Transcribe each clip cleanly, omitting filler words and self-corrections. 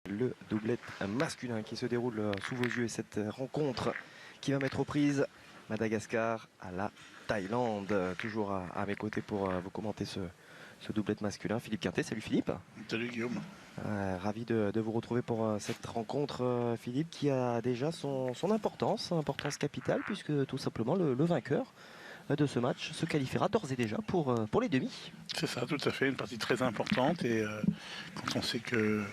Le doublet masculin qui se déroule sous vos yeux et cette rencontre qui va mettre aux prises Madagascar à la Thaïlande. Toujours à mes côtés pour vous commenter ce doublet masculin. Philippe Quintet, salut Philippe. Salut Guillaume. Ravi de vous retrouver pour cette rencontre, Philippe, qui a déjà son importance capitale, puisque tout simplement le vainqueur de ce match se qualifiera d'ores et déjà pour les demi. C'est ça, tout à fait, une partie très importante et quand on sait qu'il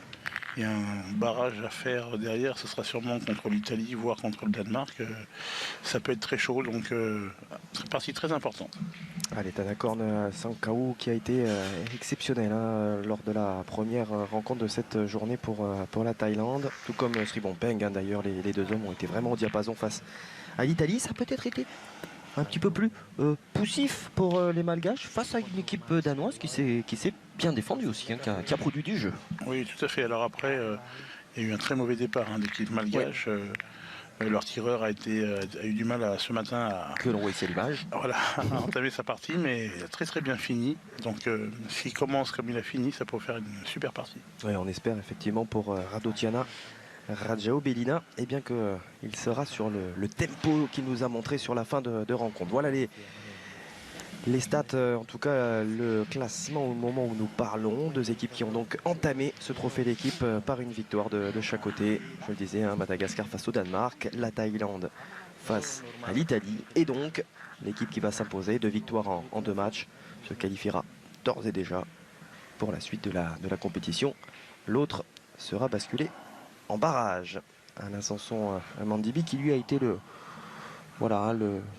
y a un barrage à faire derrière, ce sera sûrement contre l'Italie, voire contre le Danemark, ça peut être très chaud, donc c'est une partie très importante. Allez, Tanakorn Sankau qui a été exceptionnel lors de la première rencontre de cette journée pour la Thaïlande, tout comme Sribompeng. D'ailleurs, les deux hommes ont été vraiment au diapason face à l'Italie. Ça a peut-être été un petit peu plus poussif pour les Malgaches face à une équipe danoise qui s'est bien défendue aussi, qui a produit du jeu. Oui, tout à fait. Alors après, il y a eu un très mauvais départ d'équipe malgache. Ouais. Leur tireur a eu du mal ce matin à... Que l'on voit ici à l'image. Voilà, à entamer sa partie, mais il a très bien fini. Donc s'il commence comme il a fini, ça peut faire une super partie. Oui, on espère effectivement pour Radotiana Rajao Bellina, et bien qu'il sera sur le tempo qu'il nous a montré sur la fin de rencontre. Voilà les stats, en tout cas le classement au moment où nous parlons. Deux équipes qui ont donc entamé ce trophée d'équipe par une victoire de chaque côté. Je le disais, Madagascar face au Danemark, la Thaïlande face à l'Italie. Et donc l'équipe qui va s'imposer, 2 victoires en 2 matchs, se qualifiera d'ores et déjà pour la suite de la compétition. L'autre sera basculé en barrage. Alain Sanson Mandibi qui lui a été le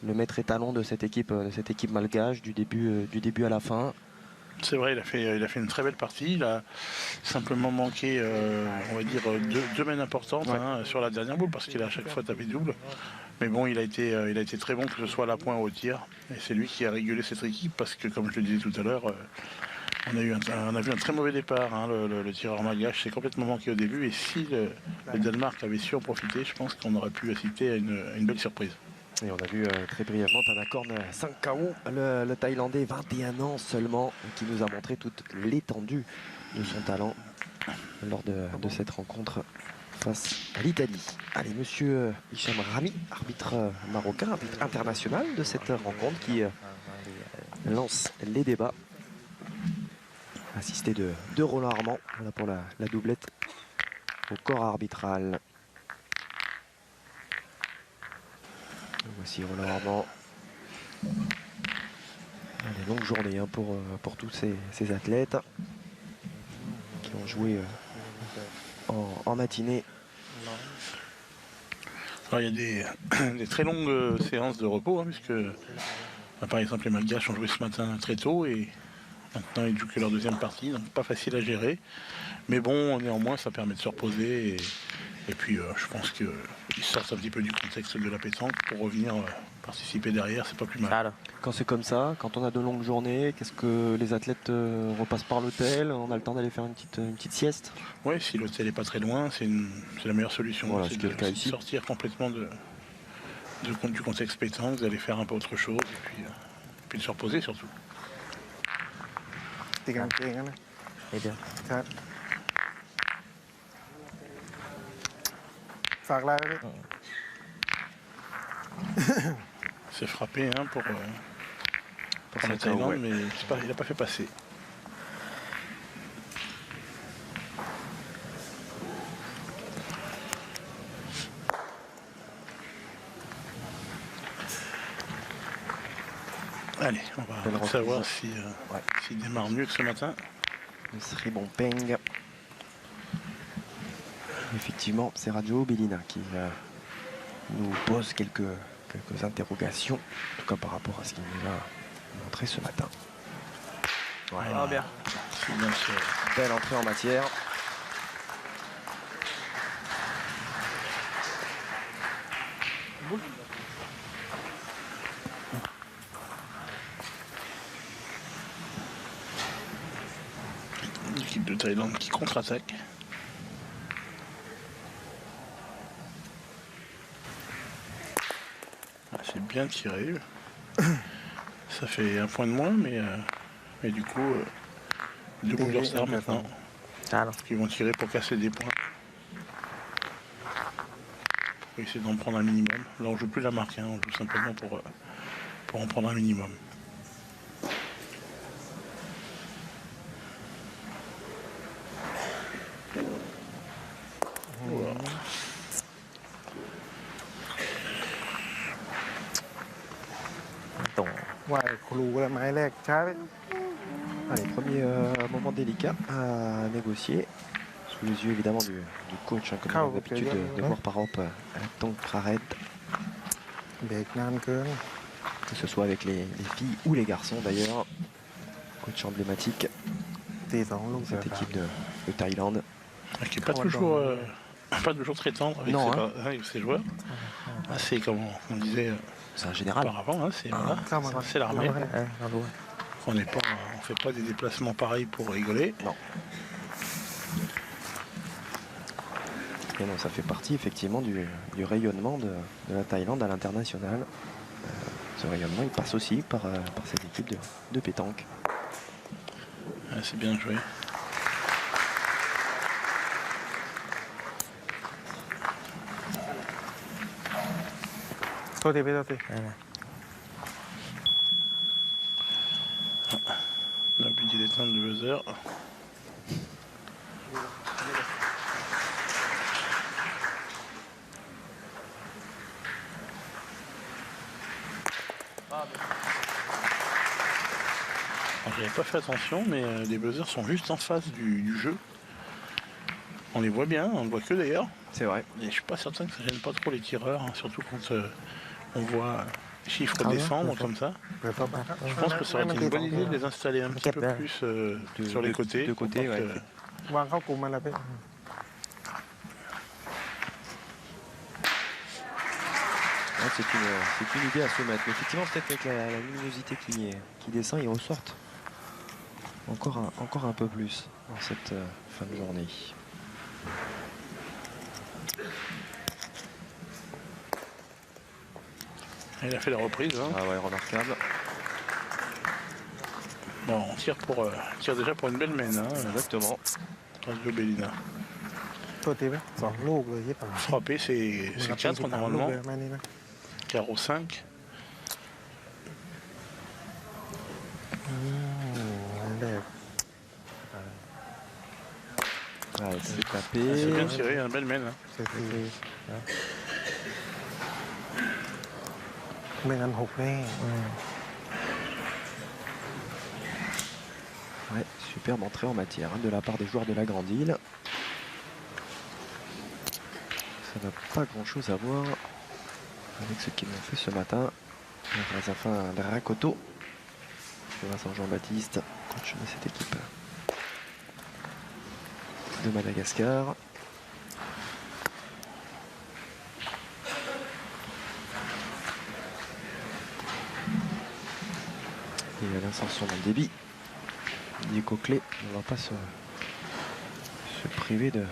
maître étalon de cette équipe malgache du début à la fin. C'est vrai, il a fait une très belle partie. Il a simplement manqué, on va dire, deux mains importantes sur la dernière boule parce qu'il a à chaque fois tapé double. Mais bon, il a été très bon, que ce soit à la pointe ou au tir. Et c'est lui qui a régulé cette équipe parce que, comme je le disais tout à l'heure, on a vu un très mauvais départ. Le tireur malgache s'est complètement manqué au début. Et si le Danemark avait su en profiter, je pense qu'on aurait pu assister à une belle surprise. Et on a vu très brièvement Tanakorn Sankau, le Thaïlandais, 21 ans seulement, qui nous a montré toute l'étendue de son talent lors de cette rencontre face à l'Italie. Allez, monsieur Hicham Rami, arbitre marocain, arbitre international de cette rencontre, qui lance les débats, assisté de Roland Armand. Voilà pour la doublette au corps arbitral. Voici Roland Armand. Une longue journée pour tous ces athlètes qui ont joué en matinée. Alors, il y a des très longues séances de repos, puisque par exemple les Malgaches ont joué ce matin très tôt et maintenant ils jouent que leur deuxième partie, donc pas facile à gérer. Mais bon, néanmoins ça permet de se reposer et puis je pense qu'ils sortent un petit peu du contexte de la pétanque pour revenir participer derrière, c'est pas plus mal. Quand c'est comme ça, quand on a de longues journées, qu'est-ce que les athlètes repassent par l'hôtel? On a le temps d'aller faire une petite sieste? Oui, si l'hôtel n'est pas très loin, c'est la meilleure solution. Voilà, c'est le cas ici. Sortir complètement du contexte pétanque, d'aller faire un peu autre chose et puis de se reposer surtout. Eh bien. C'est frappé pour la Thaïlande, ouais. Mais il n'a pas fait passer. Allez, on va savoir s'il démarre mieux que ce matin. Le Sribompeng. Effectivement, c'est Rajao Bellina qui nous pose quelques interrogations, en tout cas par rapport à ce qu'il nous a montré ce matin. Voilà. Bien. Belle entrée en matière. L'équipe de Thaïlande qui contre-attaque. C'est bien tiré. Ça fait un point de moins, mais du coup, deux boules de retard maintenant. Qui vont tirer pour casser des points. faut essayer d'en prendre un minimum. Là, on joue plus la marque, hein, on joue simplement pour en prendre un minimum. Voilà. Tổng ngoài khủ là máy lẹc trái đấy. Allez, premier moment délicat à négocier. Sous les yeux évidemment du coach, hein, comme on a l'habitude de voir par Europe, Tong Prared. เบรกนานเกิน Que ce soit avec les filles ou les garçons d'ailleurs. Coach emblématique ตีสองลูก de เสือ cette ดาว équipe de Thaïlande. Qui n'est pas toujours très tendre avec, Non, avec ses joueurs. Ah, c'est comme on disait C'est un général. auparavant, hein, c'est voilà, เข้ามาก่อน c'est l'armée. เรารู้ On fait pas des déplacements pareils pour rigoler. Non. Et non, ça fait partie effectivement du rayonnement de la Thaïlande à l'international. Ce rayonnement, il passe aussi par cette équipe de pétanque. Ah, c'est bien joué. โทษทีพี่โทษที On a oublié d'éteindre le buzzer. J'avais pas fait attention, mais les buzzers sont juste en face du jeu. On les voit bien, on ne voit que d'ailleurs. C'est vrai. Et je suis pas certain que ça gêne pas trop les tireurs, hein, surtout quand on voit les chiffres descendre comme ça. เปิดเข้าไป Je pense que ça aurait été une bonne idée de les installer un petit peu plus sur les côtés. De côté, pour pas ouais. que- วางเข้ากลุ่มมาแล้วพี่ Ouais, c'est une idée à se mettre. Mais effectivement, peut-être avec la luminosité qui descend, ils ressortent encore un peu plus dans cette fin de journée. Il a fait la reprise. Hein. Ah ouais, remarquable. Bon, on tire déjà pour une belle mène. Hein, Exactement. Radio Bellina. โทษทีไหมสองลูกเลยยี่ปัง Frapper, c'est 4 ลูก normalement. เลยแม่นี่นะ Carreau 5. แรก Ouais, c'est Ah, tapé. c'est bien tiré, hein, belle mène. Hein. เสร็จทีไม่งั้นหกแน่ Ouais, superbe entrée en matière hein, de la part des joueurs de la Grande Île. Ça n'a pas grand-chose à voir avec ce qu'ils ont fait ce matin. Razafin Dracoto, Vincent Jean-Baptiste, coach de cette équipe de Madagascar. Et l'incension dans le débit. Diego Clé ne va pas se priver de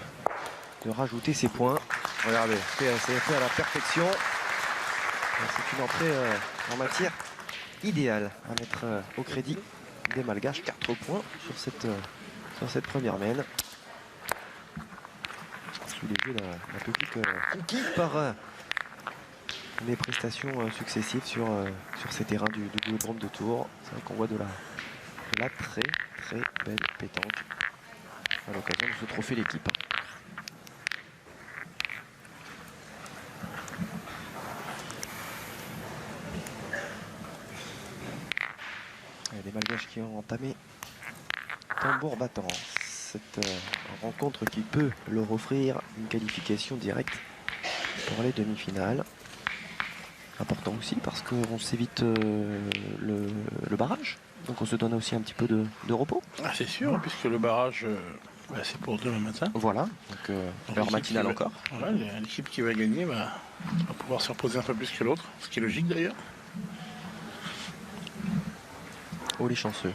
rajouter ses points. Regardez, c'est fait à la perfection. C'est une entrée en matière idéale à mettre au crédit des Malgaches. 4 points sur cette première mène. Sous les yeux d'un public conquis par les prestations successives sur ces terrains du Vélodrome de Tours. C'est vrai qu'on voit de la très très belle pétanque à l'occasion de ce trophée l'équipe. Les Malgaches qui ont entamé tambour battant cette rencontre qui peut leur offrir une qualification directe pour les demi-finales. Important aussi parce qu'on s'évite le barrage. Donc on se donne aussi un petit peu de repos. Ah, c'est sûr, puisque le barrage, c'est pour demain matin. Voilà, donc heure matinale encore. Voilà, l'équipe qui va gagner va pouvoir se reposer un peu plus que l'autre, ce qui est logique d'ailleurs. Oh les chanceux.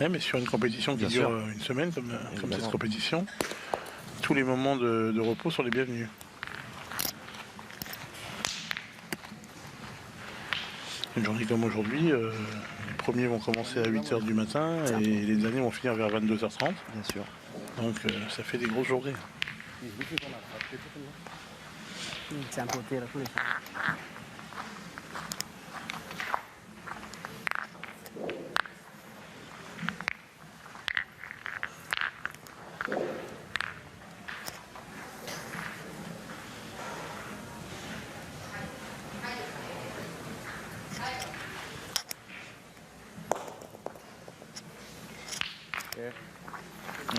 Ouais, mais sur une compétition qui Bien dure sûr. une semaine, comme Évidemment. cette compétition, tous les moments de repos sont les bienvenus. Une journée comme aujourd'hui, les premiers vont commencer à 8 h du matin et les derniers vont finir vers 22 h 30. Bien sûr. Donc ça fait des grosses journées. จานโปรตีนแล้วก็เลย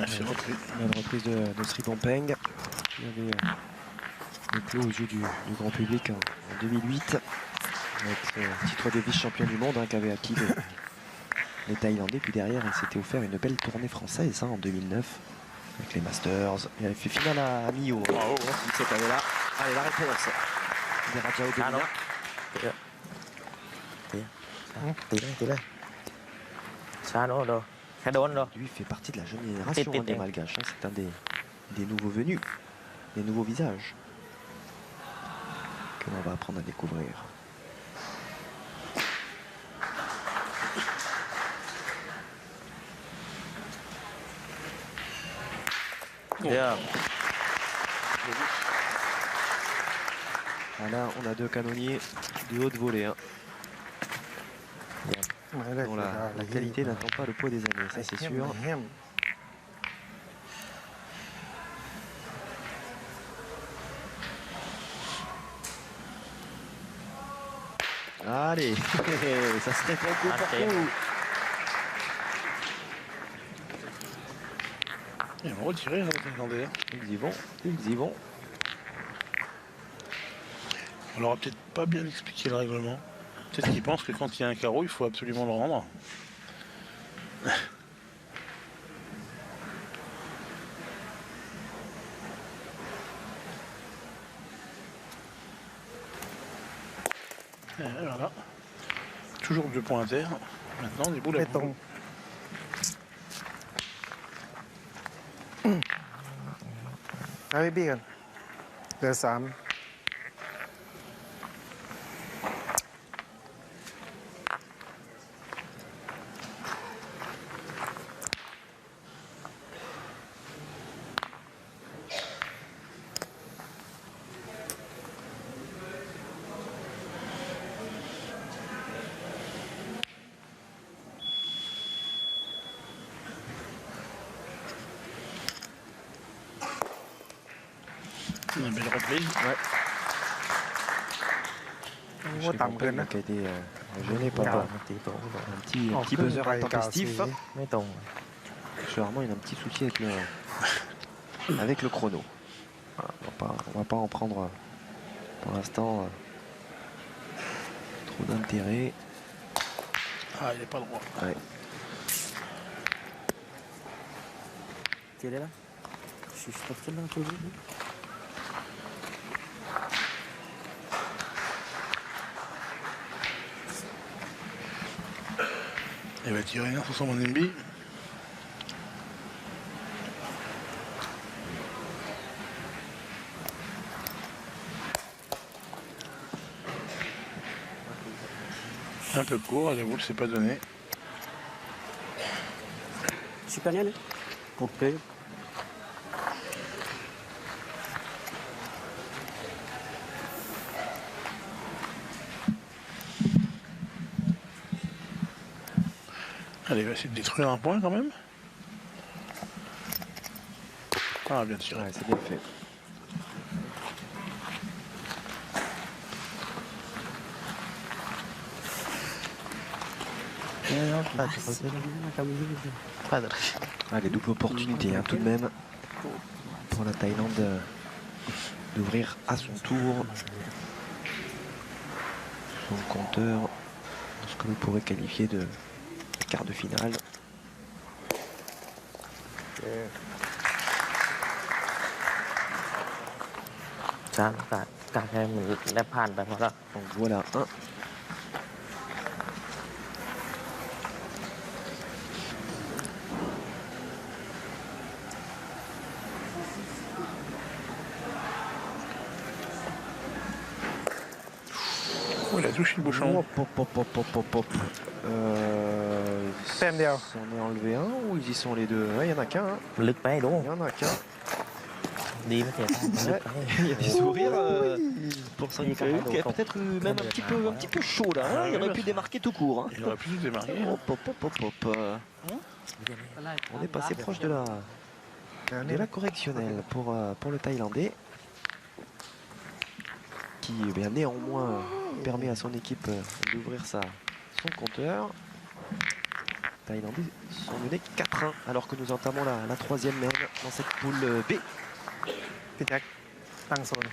C'est repris. Une reprise de Sri Bompeng. Il avait été aux yeux du grand public en 2008 avec ce titre de vice-champion du monde qui avait acquis les Thaïlandais. Puis derrière, il s'était offert une belle tournée française en 2009 avec les Masters. Il avait fait finale à Millau cette année-là. Allez, la réponse de Rajao Belina. ตีเลยชาโน่โดแค่โดนโด Lui fait partie de la jeune génération des Malgaches. C'est un des nouveaux venus, des nouveaux visages que l'on va apprendre à découvrir. Ah là, on a deux canonniers de haute volée. Hein, หมายเลข dont la qualité n'attend pas le poids des années, ça c'est sûr. เยี่ยม Allez, ça se répond coup pour coup. Ils vont retirer les Thaïlandais. Ils y vont, ils y vont. On leur a peut-être pas bien expliqué le règlement. Peut-être qu'ils pensent que quand il y a un carreau, il faut absolument le rendre. Et voilà. Toujours 2 points à terre. Maintenant, des boules à ไม่ตรง boule. เอาพี่บี้กันเหลือ3 Une belle reprise. Ouais. โอ้ต่ำเกินนะ Qui a été gêné par ตีตรง un petit buzzer intempestif. ไม่ตรง Généralement, il a un petit souci avec le chrono. Voilà, on va pas en prendre pour l'instant trop d'intérêt. Ah, il n'est pas droit. Ouais. ตีได้แล้วชิสต์แล้วตัวนี้ Il va tirer un sur son NB. Un peu court, la boule s'est pas donnée. ชิคาเน่เลยโอเค Allez, il va essayer de détruire un point quand même. Ah, bien tiré. Ouais, c'est bien fait. Allez, double opportunité hein, tout de même pour la Thaïlande d'ouvrir à son tour son compteur, ce que vous pourrez qualifier de quart de finale. ชาโอกาสแค่เหมือนได้ผ่านไปเพราะว่า Donc voilà un. Oh, il a touché le bouchon. Hop, hop, hop, hop, hop, hop, hop. Tem Diao. S'en est enlevé un ou ils y sont les deux? Il y en a qu'un. Hein. ลึกไปดู Il y en a qu'un. Đi mới thiệt. Ouais, il y a des sourires pour Sang Kae, qui est peut-être même un petit peu chaud là. Hein, il aurait pu démarquer tout court. Hein. Il aurait pu se démarquer. Hop, hop, hop, hop, hop. On est passé proche de la correctionnelle pour le Thaïlandais, qui bien, néanmoins permet à son équipe d'ouvrir son compteur. Les Thaïlandais sont menés 4-1 alors que nous entamons la troisième même dans cette poule B. พี่แจ็คตั้งโซน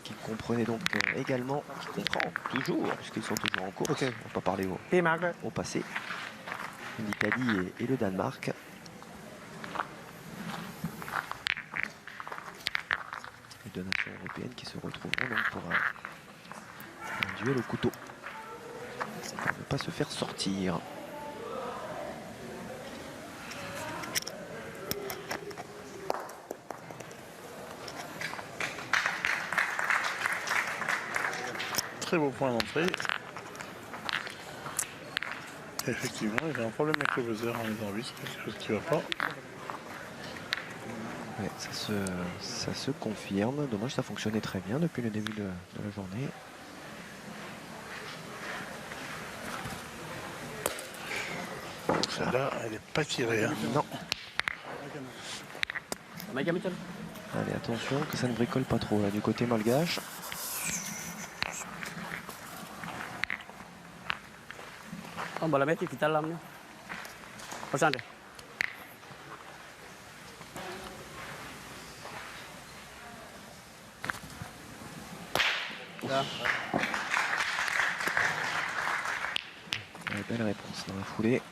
Qui comprenait donc également, qui comprend toujours, puisqu'ils sont toujours en course. Ok. On va pas parler พี่มาร์กด้วย au passé. L'Italie et le Danemark. Les deux nations européennes qui se retrouveront donc pour un duel au couteau. Pour ne pas se faire sortir. Très beau point d'entrée. Effectivement, il y a un problème avec le buzzer dans les arbitres, quelque chose qui ne va pas. Ouais, ça se confirme. Dommage, ça fonctionnait très bien depuis le début de la journée. Celle-là, elle n'est pas tirée. Hein. Non. Allez, attention que ça ne bricole pas trop là, du côté malgache. Bola meti kita dalam ni. Pesan deh. Ouais, belle réponse dans la foulée.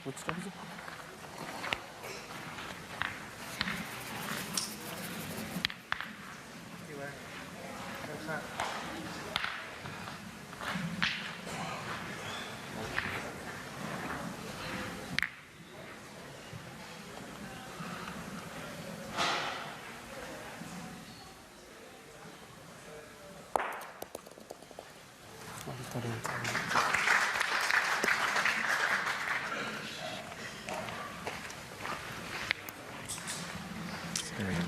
On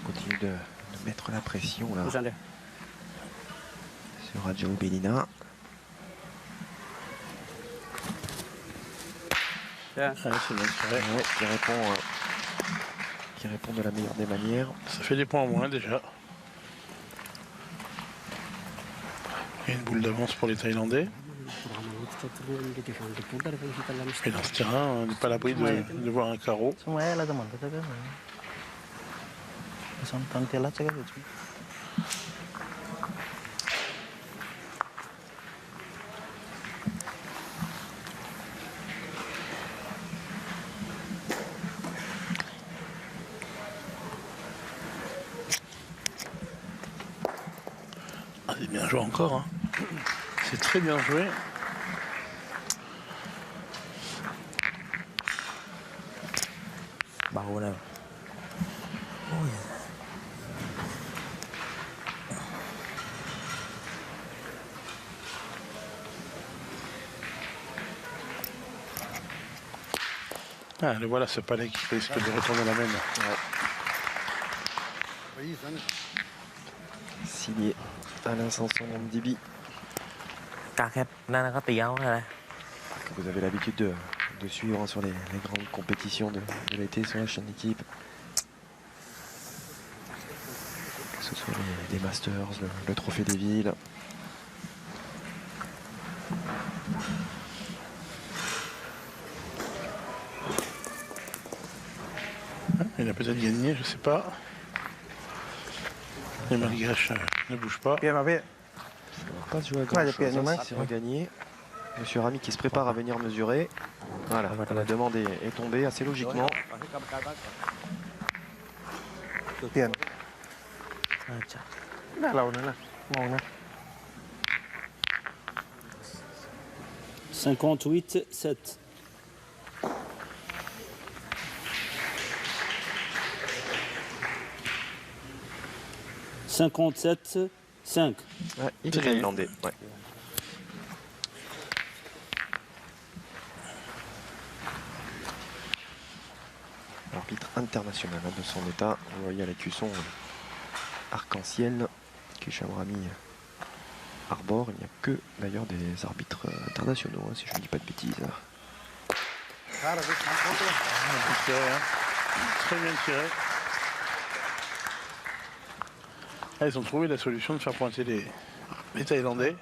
continue de mettre la pression là Pesan deh. sur Rajao Bellina. Ya. Ouais, c'est bien tiré. Ouais, qui répond de la meilleure des manières. Ça fait des points en moins déjà. Il y a une boule d'avance pour les Thaïlandais. Et dans ce terrain, on n'est pas à l'abri de voir un carreau. Semuanya lah teman kita kan. Sonton telat saya kan. Ah, c'est bien joué encore. Hein. C'est très bien joué. Bau nào. Ah, le voilà ce palais qui risque de retourner la même. Signé Alain Sanson Mdibi, กาแคบนั่นนะก็ตีเอาอะไร que vous avez l'habitude de suivre sur les grandes compétitions de l'été sur la chaîne d'équipe. Que ce soit les Masters, le Trophée des Villes. Il a peut-être gagné, je sais pas. Les Malgaches ne bougent pas. เปลี่ยนมาพี่ Ça va pas se jouer à grand Ouais, il y a chose, Pierre hein, Newman. si c'est regagné. Monsieur Rami qui se prépare à venir mesurer. Voilà, la demande est tombée assez logiquement. เปลี่ยน น่าจะ หน้าเรานั่นนะมองนะ 58-7. « 57-5. Ouais, il est thaïlandais. Ouais. L'arbitre international de son état. Vous voyez à l'écusson arc-en-ciel qui Chamrami arbore. Il n'y a que d'ailleurs des arbitres internationaux, hein, si je ne dis pas de bêtises. Bien tiré, hein. Très bien tiré. Ah, ils ont trouvé la solution de faire pointer les Thaïlandais.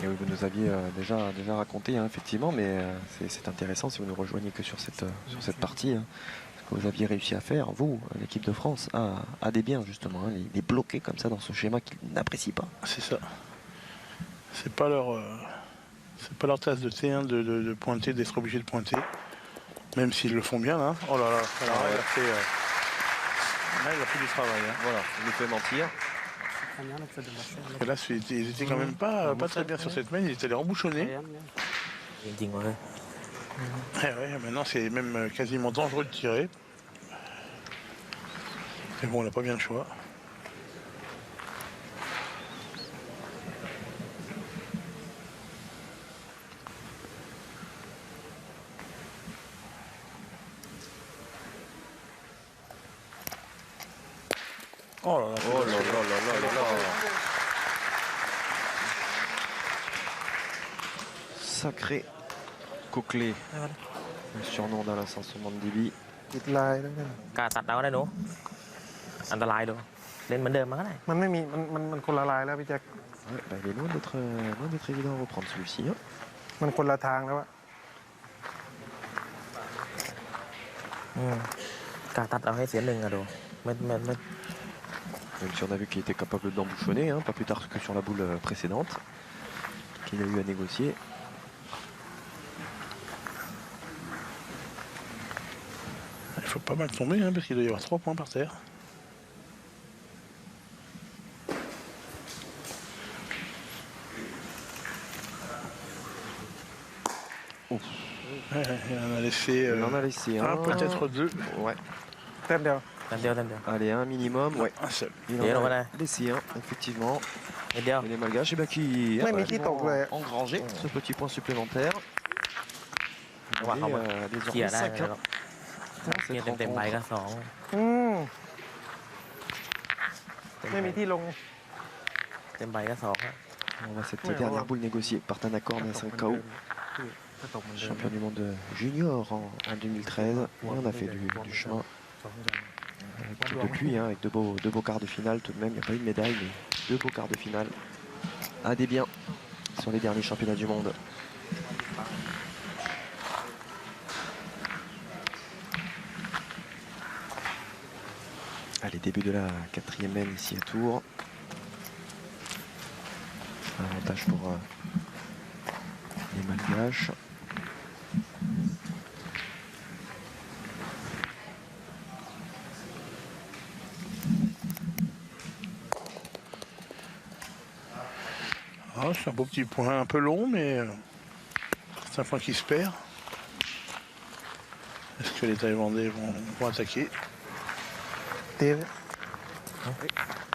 Et oui, vous nous aviez déjà raconté, hein, effectivement, mais c'est intéressant si vous nous rejoignez que sur cette partie. Hein, ce que vous aviez réussi à faire, vous, l'équipe de France, a des biens, justement. Hein, les bloquer comme ça dans ce schéma qu'ils n'apprécient pas. C'est ça. C'est pas leur tasse de thé, hein, de pointer, d'être obligé de pointer. Même s'ils le font bien, là. Oh là là, alors, il a fait du travail. Hein. Voilà, il nous fait mentir. Et là, ils étaient quand même pas très bien sur cette main, ils étaient allés embouchonnés. จริงๆเลย Ouais, maintenant, c'est même quasiment dangereux de tirer. Mais bon, on n'a pas bien le choix. Oh là là, Oh là là là là là. Sacré Coquelet, le surnom d'Alassane Sommandibi. ติดลายแล้วเนี่ย กล้าตัดเอาได้หนูอันตรายดูเล่นเหมือนเดิมมันก็ได้ มันไม่มีมันคนละลายแล้วพี่แจ็ค Ouais, bah, il est loin d'être évident à reprendre celui-ci. Hein. มันคนละทางแล้วอะ กล้าตัดเอาให้เสียหนึ่งอะดูไม่ Même si on a vu qu'il était capable d'embouchonner, hein, pas plus tard que sur la boule précédente, qu'il a eu à négocier. Il faut pas mal tomber, hein, parce qu'il doit y avoir 3 points par terre. Ouf. Ouais, il en a laissé, Il en a laissé un, peut-être 2. Ouais. แต้มเดียว แต้มเดียวแต้มเดียว Allez, un minimum, ouais. Un seul. Il Et alors, en a voilà. laissé un, effectivement. เม็ดเดียว Et les Malgaches, eh ben, qui Ouais, mais qui vont tombe, ouais. engranger ce petit point supplémentaire. On va Et, voir. désormais เขี่ยได้ 5 แล้ว dans เขี่ย cette เต็มๆใบ rencontre. ก็สอง อืมไม่มีที่ลง เต็มใบก็สองอะ On va cette Ouais, dernière voilà. boule négociée par Tanakor Nassan Kao, ถ้าตกเหมือนเดิม champion du monde junior en 2013. Et on a fait du chemin depuis, hein, avec de beaux quarts de finale tout de même. Il n'y a pas eu de médaille, mais 2 beaux quarts de finale. À des biens sur les derniers championnats du monde. Allez, début de la 4e main ici à Tours. Avantage pour les Malgaches. Ah, c'est un beau petit point un peu long, mais c'est un point qui se perd. Est-ce que les Thaïlandais vont attaquer? เตี้ย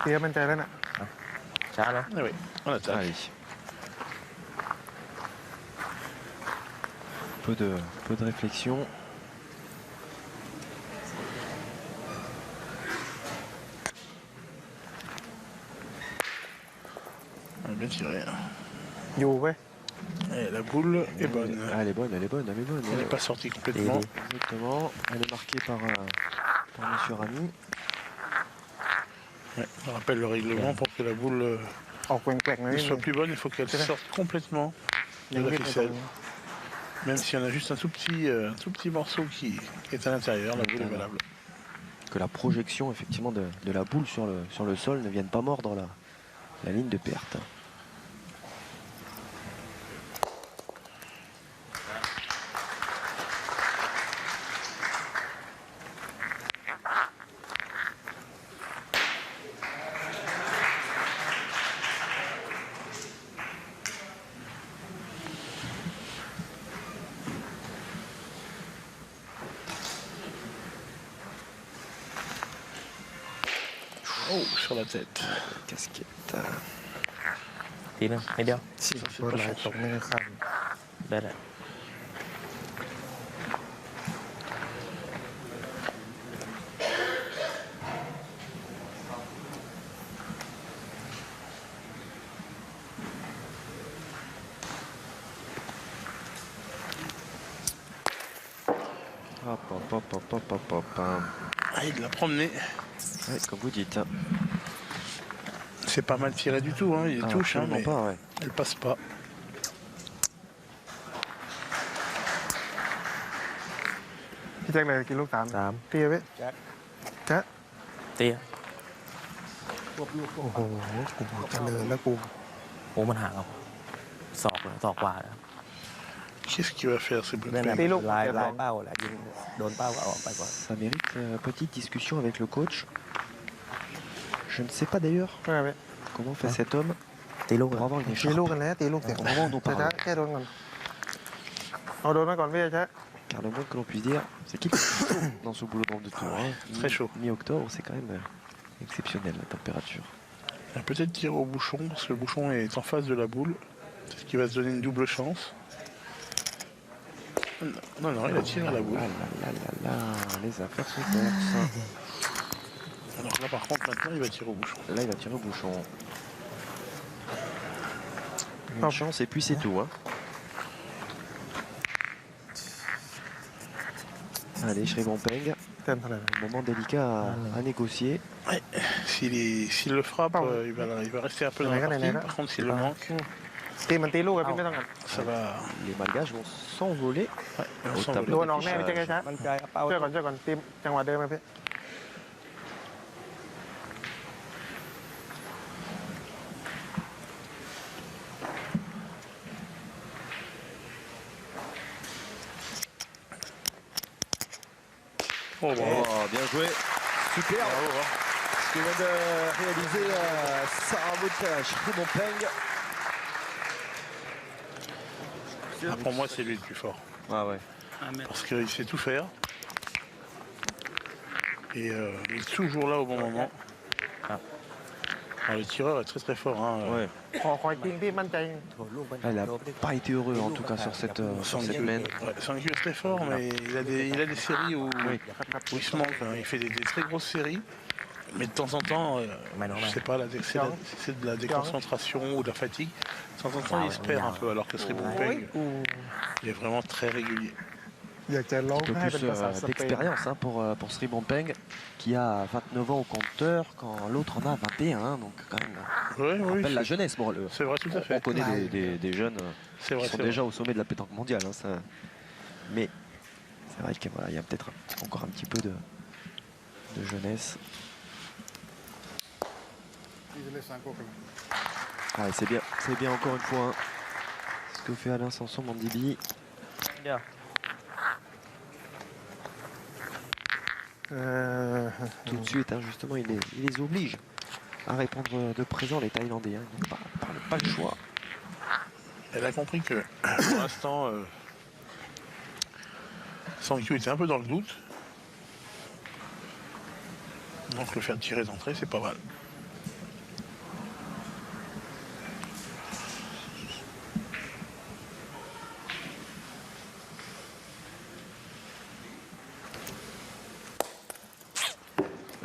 เตี้ยมั่นใจแล้วน่ะ ช้าเนาะ Ah oui, on attaque. Allez. Peu de réflexion. On a bien tiré. อยู่เว้ย Et la boule est bonne. Ah, elle est bonne, elle est bonne, elle est bonne. Elle n'est pas sortie complètement. Exactement. Elle est marquée par Monsieur Rami. Ouais, on rappelle le règlement pour que la boule ออกแกว่งๆหน่อยนิดนึ soit ง plus bonne, il faut qu'elle sorte complètement ยั de ง la วิ่งไม่ตรง ficelle. Même s'il y en a juste un tout petit morceau qui est à l'intérieur, la boule est valable. Que la projection effectivement de la boule sur le sol ne vienne pas mordre la ligne de perte. Oh, sur la tête. Casquette. ทีนึงเม็ดเดียว สี่ Ça, c'est ตัว pas ลายต chanceux. กไม่ได้ข้าม ได้แหละ Hop, hop, hop, hop, hop, hop, hop. Ah, il l'a promené. Ouais, comme vous dites. C'est pas mal tiré du tout, hein. Il Ah, touche, hein, absolument mais pas, ouais. elle passe pas.พี่แจ็คเลยกินลูก 3 3 เตี้ยไหมแจ๊ะ เตี้ย โอ้โหกูเจริญแล้วกู โอ้มันห่างเอาศอกเลยศอกกว่านะครับ Qu'est-ce qu'il va faire, ces นั่นแหละ Blackpink? ลายเป้าแหละยิงโดนเป้าก็เอาออกไปก่อน Ça mérite petite discussion avec le coach. Je ne sais pas d'ailleurs ไม่เป็นไร comment fait cet homme ตีลูก pour avoir une ตี écharpe. ลูกกันแล้วตีลูกเสร็จ Au moment où on แจ๊ะ parle. แค่โดนก่อนเอาโดนมาก่อนพี่แจ๊ะ Car le moins que l'on puisse dire, c'est qu'il fait chaud dans ce boulot de tour. Hein. Très chaud. Mi-octobre, c'est quand même exceptionnel la température. Il va peut-être tirer au bouchon, parce que le bouchon est en face de la boule. Peut-être qu'il va se donner une double chance. Non, non, il a tiré à la boule. Ah là là là là, les affaires sont fortes. Alors là, par contre, maintenant, il va tirer au bouchon. Là, il va tirer au bouchon. Une chance et puis c'est tout. Hein. Allez, Sri Bompeng, เต็มเท่าไหร่ un moment délicat à négocier. S'il le frappe, il va rester un peu dans la partie. Par contre, s'il le manque, ตีมันตีลูกอะพี่ไม่ต้องกัน ça va... Les Malgaches vont s'envoler. Ouais, on Au s'envole. tableau. โดนออกแน่พี่แจ๊คแจ๊ะ มันใจเอาเป้า ช่วยก่อนตีจังหวะเดิมไหมพี่ Oh, bravo. Oh, bien joué. Super. Bravo, hein. Ce que vient de réaliser Sarah Sri Bompeng. Ah, pour moi, c'est lui le plus fort. Ah ouais. Parce qu'il sait tout faire. Et il est toujours là au bon moment. Ah, le tireur est très très fort. Hein. Ouais. ขอคอยจริงพี่มั่นใจ โดนลูกไป Elle n'a pas été heureux en tout cas sur cette semaine. Ouais, Sangyu est très fort, mais il a des séries où, où il se manque. Hein. Il fait des très grosses séries. Mais de temps en temps, ไม่น้อง je ไม่ sais pas, c'est de la déconcentration ou de la fatigue. De temps en temps, il se perd un peu, alors que Sri Bompeng, กู il est vraiment très régulier. อยากจะร้อง Un peu ไห้เป็น plus ภาษาสเปน d'expérience hein, pour Sri Bompeng qui a 29 ans au compteur quand l'autre en a 21. Hein, donc quand même, Oui, on oui, rappelle la jeunesse. Bon, c'est vrai, tout à on fait. connaît des jeunes C'est vrai, qui sont c'est déjà vrai. au sommet de la pétanque mondiale. Hein, ça. Mais c'est vrai qu'il voilà, y a peut-être encore un petit peu de jeunesse. Ah, c'est bien encore une fois hein, ce que fait Alain Sanson Mandibi. เดี๋ยว Tout de suite, hein, justement, il les oblige à répondre de présent, les Thaïlandais. Hein. Ils n'ont pas le choix. Elle a compris que pour l'instant, Sangyu était un peu dans le doute. Donc le faire tirer d'entrée, c'est pas mal.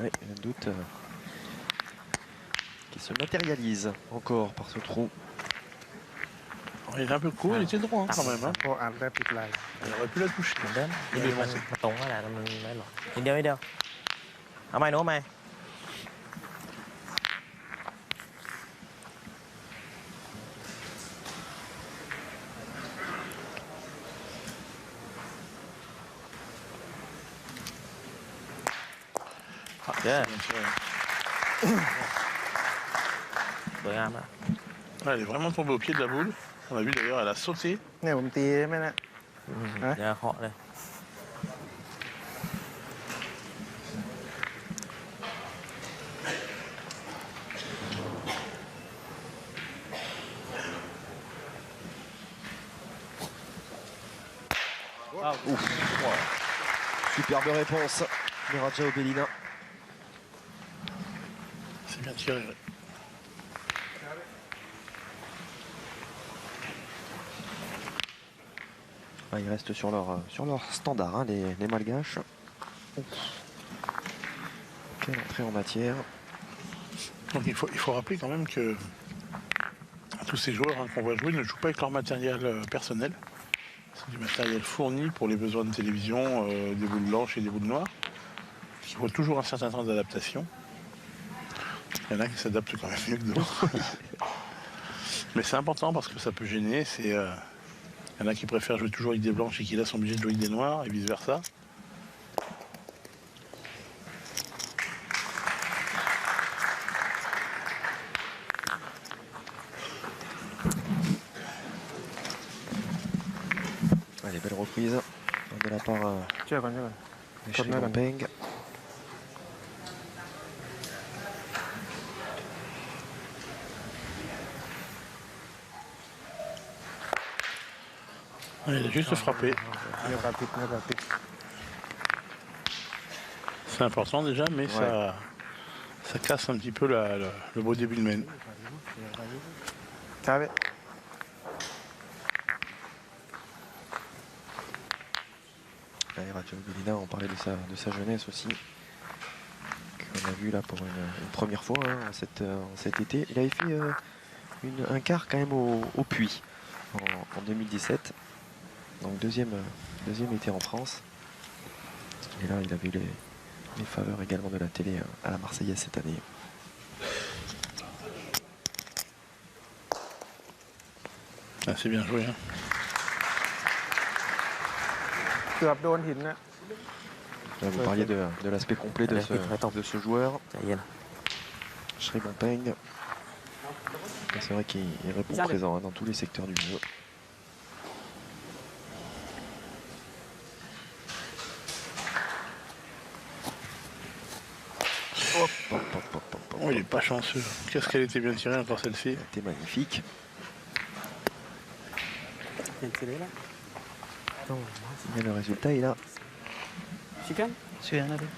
Ouais, un doute qui se matérialise encore par ce trou. Alors, il est un peu court, il était droit hein, quand même. Hein. พออ่านได้ปิดไหล Il aurait pu la toucher. เหมือนเดิม Il นี่ est มัน lancé. ตรงนั่นแหละมันไม่หรอกนิดเดียวนิดเดียวเอาไหมโน้มไหม Ah, Yeah. c'est bien tiré. สวยงามอ่ะ Ouais, elle est vraiment tombée au pied de la boule. On a vu d'ailleurs, elle a sauté. เนี่ยผมตีได้ไหมเนี่ย อย่าเคาะเลย Superbe réponse de Raja Obelina. C'est bien tiré. Ouais. Ah, ils restent sur leur standard, hein, les Malgaches. Ouf. Quelle entrée en matière. Donc il faut rappeler quand même que tous ces joueurs hein, qu'on voit jouer ne jouent pas avec leur matériel personnel. C'est du matériel fourni pour les besoins de télévision, des boules blanches et des boules noires, qui faut toujours un certain temps d'adaptation. Il y en a qui s'adaptent quand même mieux que d'autres. Mais c'est important parce que ça peut gêner. Il y en a qui préfèrent jouer toujours avec des blanches et qui là sont obligés de jouer avec des noirs et vice versa. Allez, belle reprise de la part เชื่อก่อน de Corner. Shimon Peng. Il a juste frappé. มีโอกาสติดมีโอกาสติด C'est important déjà, mais ça casse un petit peu le beau début de main. ใช่ไหม Allez, Radjaoubelina, on parlait de sa jeunesse aussi, qu'on a vu là pour une première fois hein, cet été. Il avait fait un quart quand même au Puy en 2017, donc deuxième été en France. Et là, il avait eu les faveurs également de la télé à la Marseillaise cette année. Ah, c'est bien joué. Hein. เกือบโดนหินนะ Là, vous parliez de l'aspect complet de ce joueur, ใจเย็น Shimon Peng. Et c'est vrai qu'il répond présent hein, dans tous les secteurs du jeu. Hop, hop, hop, hop, hop, hop. Oh, il est pas chanceux. Qu'est-ce qu'elle était bien tirée encore celle-ci. C'était magnifique. เปลี่ยนสีเลยแล้ว Et le résultat est là. ชิคเก้น เชื่อนะพี่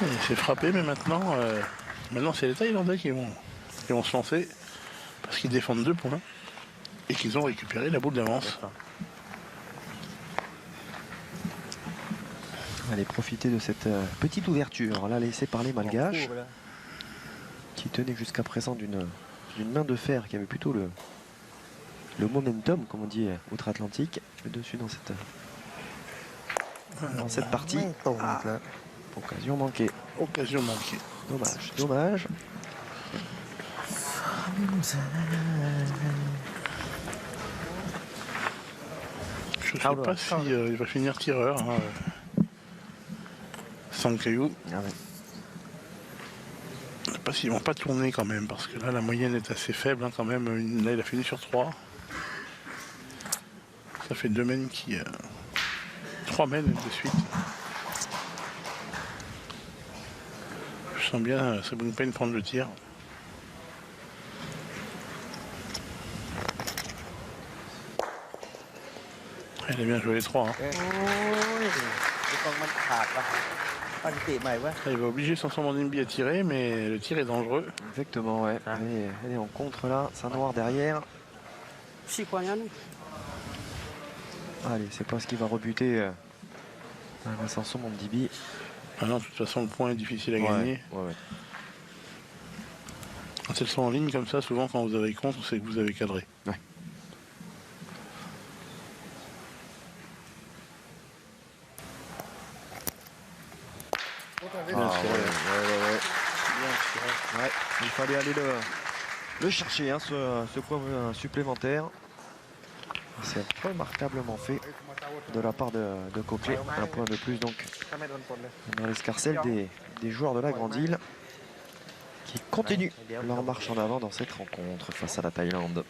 Il s'est frappé, mais maintenant c'est les Thaïlandais qui vont se lancer parce qu'ils défendent 2 points et qu'ils ont récupéré la boule d'avance. Allez profiter de cette petite ouverture là laissée par les Malgaches qui tenaient jusqu'à présent d'une main de fer qui avait plutôt le momentum comme on dit outre-Atlantique. Le dessus dans cette partie. ไม่ตรงอีกแล้ว Occasion manquée. Occasion manquée. Dommage, dommage. Je ne sais pas s'il va finir tireur. Hein, Sankayou. Ah ouais. Je ne sais pas s'ils vont pas tourner quand même, parce que là la moyenne est assez faible hein, quand même. Là il a fini sur 3. Ça fait 2 mains qui... 3 mains de suite. Je sens bien Shimon Peng prendre le tir. Il a bien joué les 3. Hein. โอ้ยไม่ต้องมันขาดว่ะปั้นติใหม่วะ Là, il va obliger son Mandimbi à tirer, mais le tir est dangereux. Exactement, ouais. Elle est en contre là, c'est un noir derrière. ชิคกว่านี้ Allez, c'est pas ce qui va rebuter Vincent Mondibi. Ah non, de toute façon, le point est difficile à gagner. Ouais. Quand elles sont en ligne comme ça, souvent quand vous avez contre, c'est que vous avez cadré. Ouais. Bien tiré. Ouais, il fallait aller le chercher, hein, ce point supplémentaire. C'est remarquablement fait de la part de Coquelet. Un point de plus donc ถ้าไม่โดนปนเลย dans l'escarcelle des joueurs de la Grande Île qui continuent leur marche en avant dans cette rencontre face à la Thaïlande.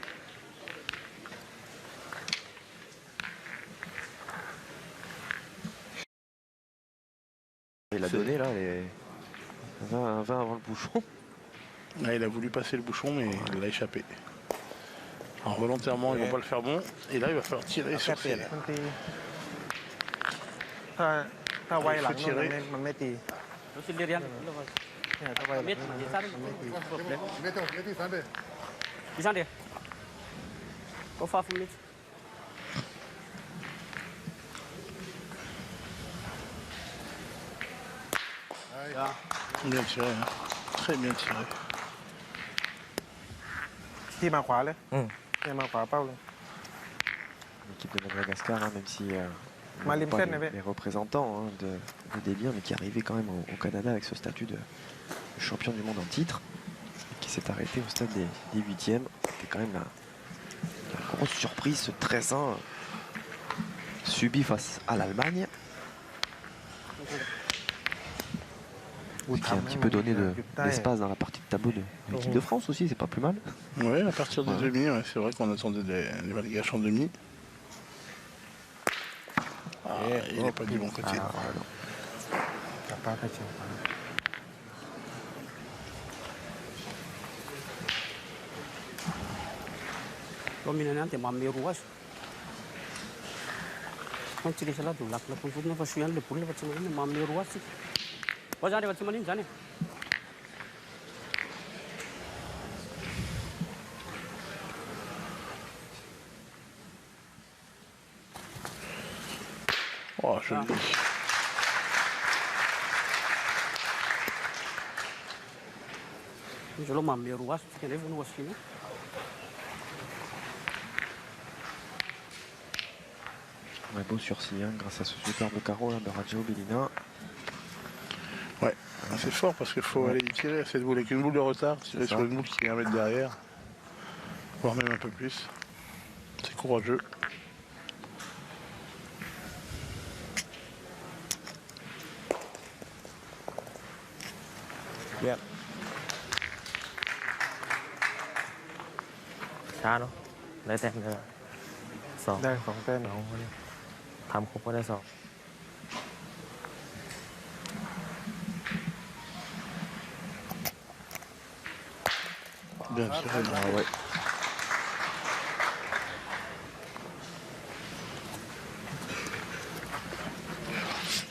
Il a donné là les 20 avant le bouchon. Là, il a voulu passer le bouchon, mais il l'a échappé. Alors volontairement, ils vont pas le faire bon. Et là, il va falloir tirer sur ces... มันตีถ้าไวหลังนู่นมันไม่ตี รู้สึกเรียน เนี่ยถ้าไวหลัง เม็ด นู่น ดี มัน ซ่าดิ ไม่ตี ดีซ่าดิก็ฟ้าฟุ้งนิด เ Bien tiré, hein. Très bien tiré. ที่มาขวาเลย อืม ที่มาขวาเป้าเลย L'équipe de Madagascar, hein, même si Malim pas Sen, les, avait. les représentants hein, de Debian, mais qui arrivait quand même au Canada avec ce statut de champion du monde en titre, et qui s'est arrêté au stade des 8e. C'était quand même la grosse surprise, ce 13-1 subi face à l'Allemagne. Et qui a un petit peu donné d'espace dans la partie de tableau de l'équipe de France aussi, c'est pas plus mal. Oui, à partir des Ouais. demi, ouais, c'est vrai qu'on attendait les Malgaches en demi. Ah, il n'est pas du bon côté. Ah, ouais, non. กลับป้าไปเชียงขวา Dominan nanti mamir ruas. Kan ciri salah tu lak lak pun pas suyan le pun lepas mana mamir ruas sih. Oh jangan lepas mana jangan. Oh, joli. Kalau mamir ruas, kita ni pun ruas ni. Un beau sursis hein, grâce à ce superbe carreau là, de Rajao Bellina. Ouais, c'est fort parce qu'il faut aller y tirer à cette boule. Avec une boule de retard, tirer C'est sur ça. une boule qui est 1 mètre derrière, voire même un peu plus. C'est courageux. Bien. ช้าเนาะได้แต้มเลยสอง ได้2แต้ม สองคนนี้ทำครบก็ได้สอง Bien tiré. Ah ouais.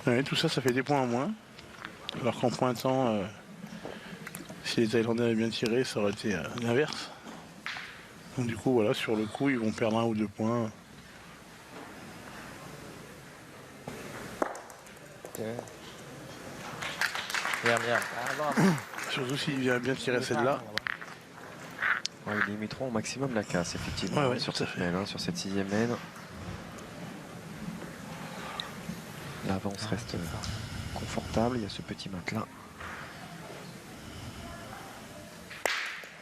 Ouais, tout ça, ça fait des points en moins. Alors qu'en pointant, si les Thaïlandais avaient bien tiré, ça aurait été l'inverse. Donc du coup, voilà, sur le coup, ils vont perdre 1 ou 2 points. เจ๊ เยี่ยมเยี่ยมรอบ Surtout s'il vient bien tirer celle-là. Ouais, ils limiteront au maximum la casse, effectivement, Ouais, ouais, sur tout à cette fait. main, hein, sur cette 6e main. L'avance reste confortable, il y a ce petit matelas.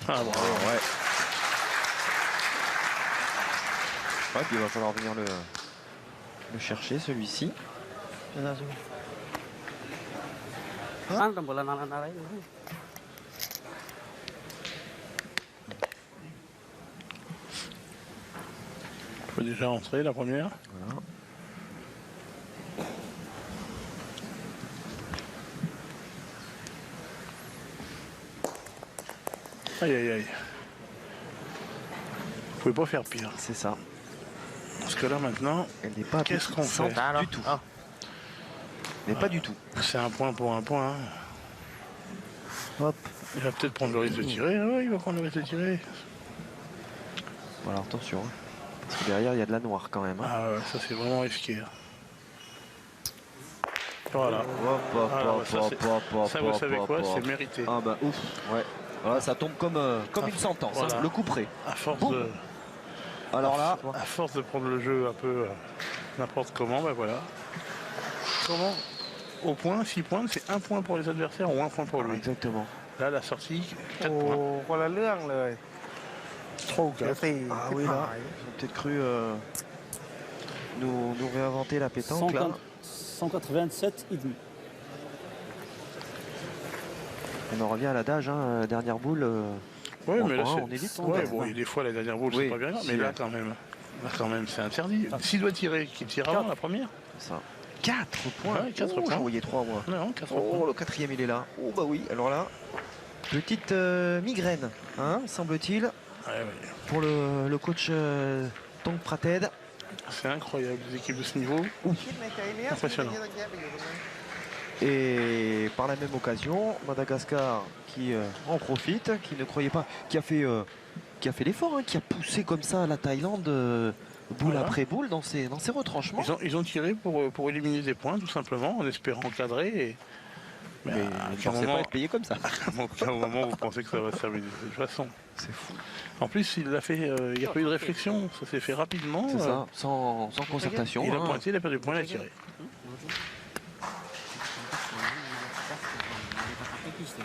Ah bravo. Ouais. Ouais, puis il va falloir venir le chercher, celui-ci. Kan bola nana lain. On peut déjà rentrer la première. Voilà. Aïe aïe aïe. Vous pouvez pas faire pire. C'est ça. Parce que là maintenant, Elle n'est pas qu'est-ce qu'on fait? Ah, non. du tout. Ah. Mais pas du tout. C'est un point pour un point. Hein. Hop. Il va peut-être prendre le risque de tirer. Ah ouais, il va prendre le risque de tirer. Voilà, attention. Hein. Parce que derrière, il y a de la noire quand même. Hein. Ah ouais, ça c'est vraiment risqué. Hein. Voilà. Hop, hop, Ah, hop, ça, hop, c'est- hop, hop, Ça, vous hop, savez hop, quoi? hop. C'est mérité. Ah bah ouf, ouais. Voilà, ça tombe comme une sentence, Voilà. hein, le coup près. À force Boum. de... Alors là, À force de prendre le jeu un peu n'importe comment, ben voilà. Comment au point, 6 points, c'est 1 point pour les adversaires ou 1 point pour lui. exactement. Là, la sortie, 4 โอ้ points. คนละเรื่องเลย 3 ou เดี๋ยว 4. สี่ Ah ชิบ oui, หา là, ย ils ont peut-être cru nous réinventer la pétanque là. 187 et demi. On en revient à l'adage, hein, dernière boule. Oui, en mais là, point, c'est... on évite. Ouais, bon, et des fois, la dernière boule, Oui, c'est pas bien grave, mais si, là, quand même, c'est interdit. S'il doit tirer, qu'il tire avant la première. Ça. 4 points. Ouais, 4 Oh, points. j'en voyais 3 moi. Non, 4 Oh, points. le 4e il est là. Oh bah oui, alors là, petite migraine, hein, semble-t-il, Ouais, ouais. pour le coach Tong Prated. C'est incroyable, des équipes de ce niveau. คิดในใจเนี้ย Impressionnant. เยอะแยะไปอยู่ตรงนั้น Et par la même occasion, Madagascar qui en profite, qui ne croyait pas, qui a fait l'effort, hein, qui a poussé comme ça la Thaïlande boule Voilà. après boule dans ses retranchements. Ils ont tiré pour éliminer des points, tout simplement, en espérant cadrer. Mais Mais à il ne quel pensait pas moment, être payé comme ça. à un moment, vous pensez que ça va se terminer de cette façon. C'est fou. En plus, il l'a fait, il n'y a pas eu de réflexion, ça s'est fait rapidement. C'est ça, sans concertation. Il a hein. pointé, il a perdu le point, il a tiré.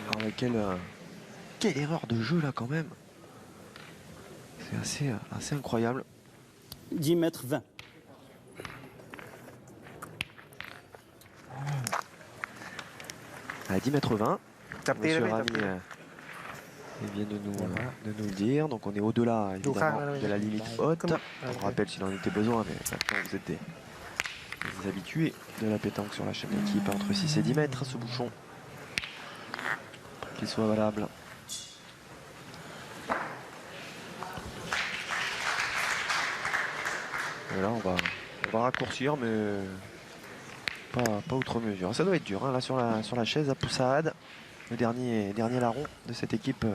Alors, mais quelle erreur de jeu là quand même. C'est assez incroyable. 10 mètres 20. À 10 mètres 20. จับตีได้ Monsieur ไหมจับ Rami ตี il vient de nous le dire. Donc on est au-delà évidemment de la limite haute. On vous rappelle s'il en était besoin, mais maintenant vous êtes des habitués de la pétanque sur la chaîne d'équipe entre 6 et 10 mètres ce bouchon. Pour qu'il soit valable. Et là on va raccourcir mais pas outre mesure. Ça doit être dur hein, là sur la chaise à Poussaad. Le dernier larron de cette équipe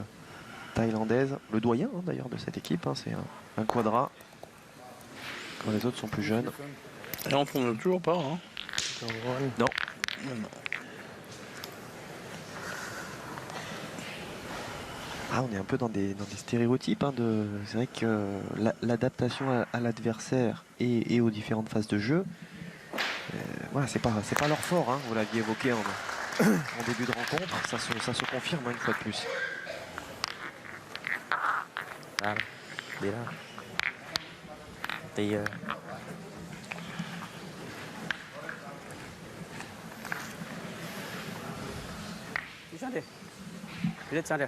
thaïlandaise. Le doyen hein, d'ailleurs de cette équipe. Hein, c'est un quadra. Quand les autres sont plus jeunes. Et on tourne toujours pas. Hein. โดน Non. Ah, on est un peu dans des stéréotypes. Hein, c'est vrai que l'adaptation à l'adversaire et aux différentes phases de jeu, voilà, c'est pas leur fort. Hein, vous l'aviez évoqué en début de rencontre. Ça se confirme hein, une fois de plus. Ra đi đó. Tì Đi sang đi. Đi sang đi.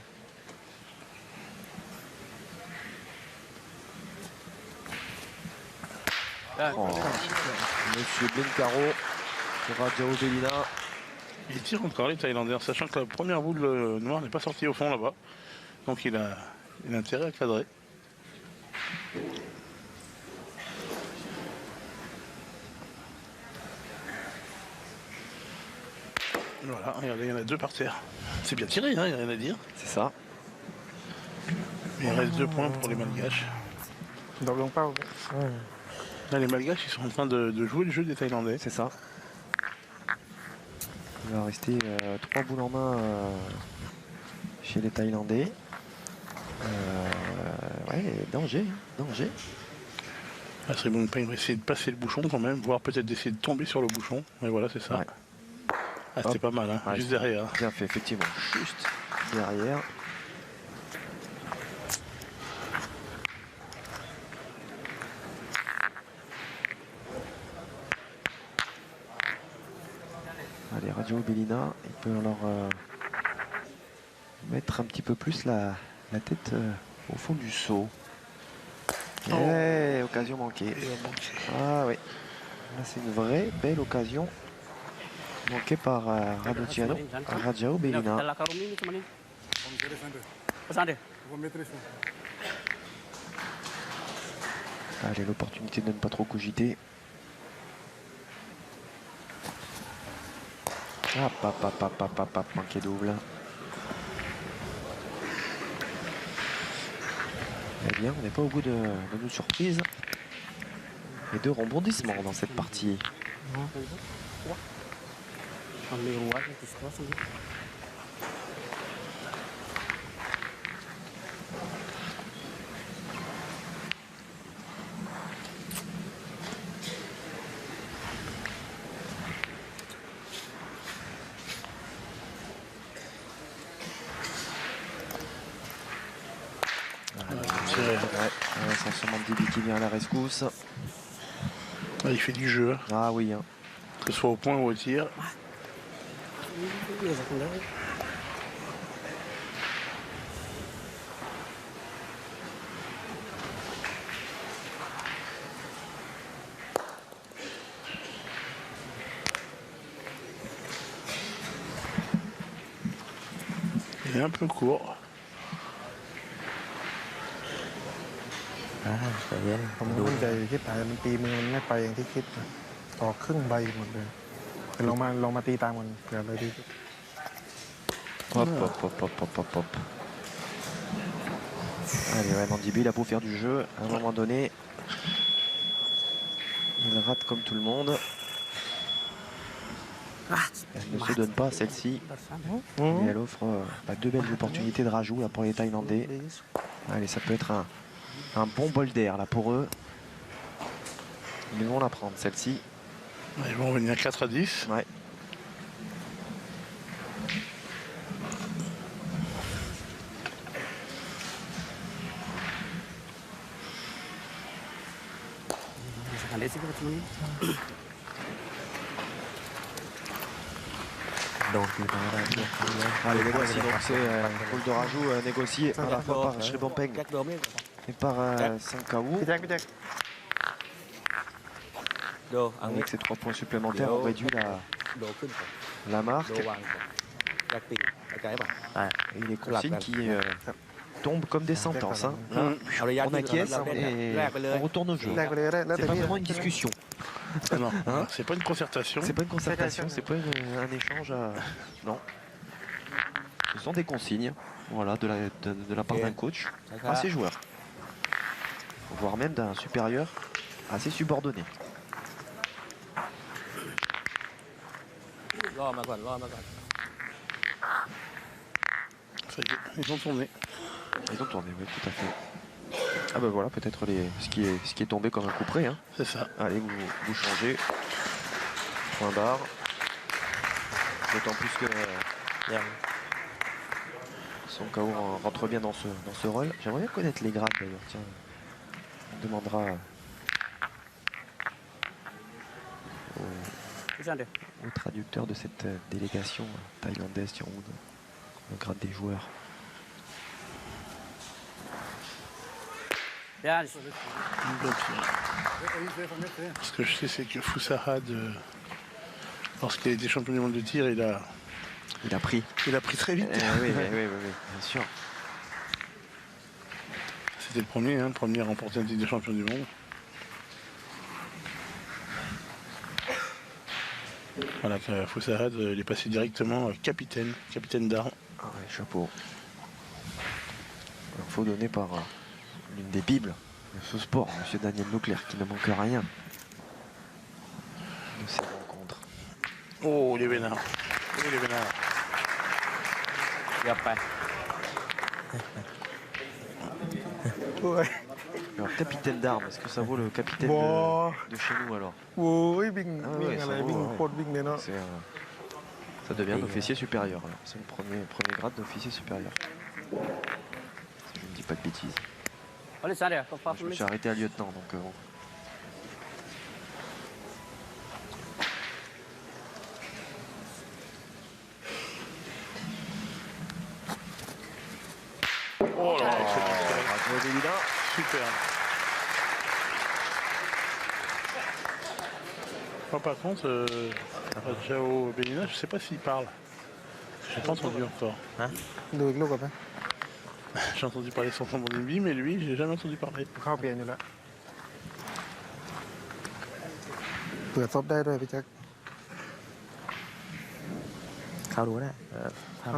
Oh, Monsieur Bencaro pour Rajao Bellina. Il tire encore les Thaïlandais, en sachant que la première boule noire n'est pas sortie au fond là-bas. Donc il a intérêt à cadrer. Voilà, regardez, il y en a deux par terre. C'est bien tiré, hein, il n'y a rien à dire. C'est ça. Mais il reste 2 points pour les Malgaches. ดอกลงเป้า Là, les Malgaches, ils sont en train de jouer le jeu des Thaïlandais. C'est ça. Il va rester 3 boules en main chez les Thaïlandais. Ouais, danger, danger. Ah, Sri Bongpai va essayer de passer le bouchon quand même, voire peut-être d'essayer de tomber sur le bouchon. Mais voilà, c'est ça. Ouais. Ah, c'était Hop. pas mal, hein, Ouais, juste c'est derrière. Bien fait, effectivement. Juste derrière. Allez, Radio Bellina, il peut alors mettre un petit peu plus la tête au fond du seau. Eh, occasion manquée. Et on manque. Ah oui. Là, c'est une vraie belle occasion manquée par Radociano, Rajao Bellina. Dalam karung ini cuma ni. Pesan deh. Allez, l'opportunité de ne pas trop cogiter. Manqué double. Eh bien, on n'est pas au bout de nos surprises et de rebondissements dans cette partie. Ambil ruas di sekolah sini. Essentiellement Dibi qui vient à la rescousse. Ah, il fait du jeu, hein, Ah oui, hein. que ce soit au point ou au tir. Ini satu lagi. Il est un peu court. ใจเย็น ผม ดู มั่นใจคิดแต่มันตีมือมันไม่ไปอย่างที่คิดนะออกครึ่งใบหมดเลยแต่ลองมาตีตามมันเผื่อเลยดี Hop. Allez, ouais, Mandibi, il a beau faire du jeu, à un moment donné, il rate comme tout le monde. Elle ne se donne pas celle-ci, mais elle offre deux belles opportunités de rajout là, pour les Thaïlandais. Allez, ça peut être un bon bol d'air là pour eux. Ils vont la prendre celle-ci. Ils vont venir 4-10. Ouais. Allez, c'est quoi, tu me dis? โดนคือทางได้เพื่อนเขาเลย Allez, les voici donc c'est bol de rajout négocié à la fois par Sri Bompeng แจ็คโดมนี่ et par Sankawu. พี่แจ็คพี่แจ็ค โดอังนี้ Avec ces 3 points supplémentaires, on réduit โดขึ้นก่อน la โด marque. วางก่อนแจ็คตีเข้าใจป่ะ Et les consignes qui tombent comme des sentences. Hein. Là, เอาระยะ on ที่ acquiesce เราเล่น et แรกไปเลย on retourne au jeu. แรกไปเลยก็ได้แล้วแต่ C'est pas พี่ vraiment une discussion. Non, Hein? c'est pas une concertation. C'est pas une concertation, c'est pas un échange. Non. Ce sont des consignes, voilà, de la part d'un coach à ses joueurs, voire même d'un supérieur à ses subordonnés. ล่อมาก่อนล่อมาก่อน Ça y est, ils ont tourné. Ils ont tourné, oui, tout à fait. Ah ben voilà, peut-être ce qui est tombé comme un coup près. Hein. C'est ça. Allez, vous changez. Point barre. D'autant plus que ยัง son KO rentre bien dans ce rôle. J'aimerais bien connaître les grades d'ailleurs. Tiens, on demandera พี่ชันเดี๋ยว au traducteur de cette délégation thaïlandaise le grade des joueurs. เดี๋ยว Une bonne tire. Ce que je sais, c'est que Foussahad, lorsqu'il a été champion du monde de tir, Il a pris. il a pris très vite. Oui, bien sûr. C'était le premier à remporter un titre de champion du monde. Voilà, Foussahad, il est passé directement capitaine d'armes. Ah ouais, chapeau. Info donnée par l'une des bibles de ce sport, M. Daniel Leclerc, qui ne manque rien de ces rencontres. Oh, les vénards. Oh, les vénards. เดี๋ยวไป Alors, capitaine d'armes, est-ce que ça vaut le capitaine Bon. de chez nous alors? โอ้ยวิ่ง Ah วิ่ง ouais, อะไร ça วิ่ง vaut, โคตรวิ่งเลยเนาะ Ça devient l'officier supérieur. Alors, c'est le premier grade d'officier supérieur. Si je ne dis pas de bêtises. เอาเลยชันเดี๋ยวก็ฟ้า Je me suis arrêté à lieutenant, donc bon. Oh là là, Bravo, Belina. super. Moi, par contre, Jao Belina, je sais pas s'il parle. J'ai pas entendu encore. ดูอีกลูกก่อนไหม J'ai entendu parler de son bon Nimbi, mais lui, j'ai jamais entendu parler. เข้าเปลี่ยนอยู่แล้วเปิดซบได้ด้วยพี่แจ็ค เข้าดูได้ถ้าไ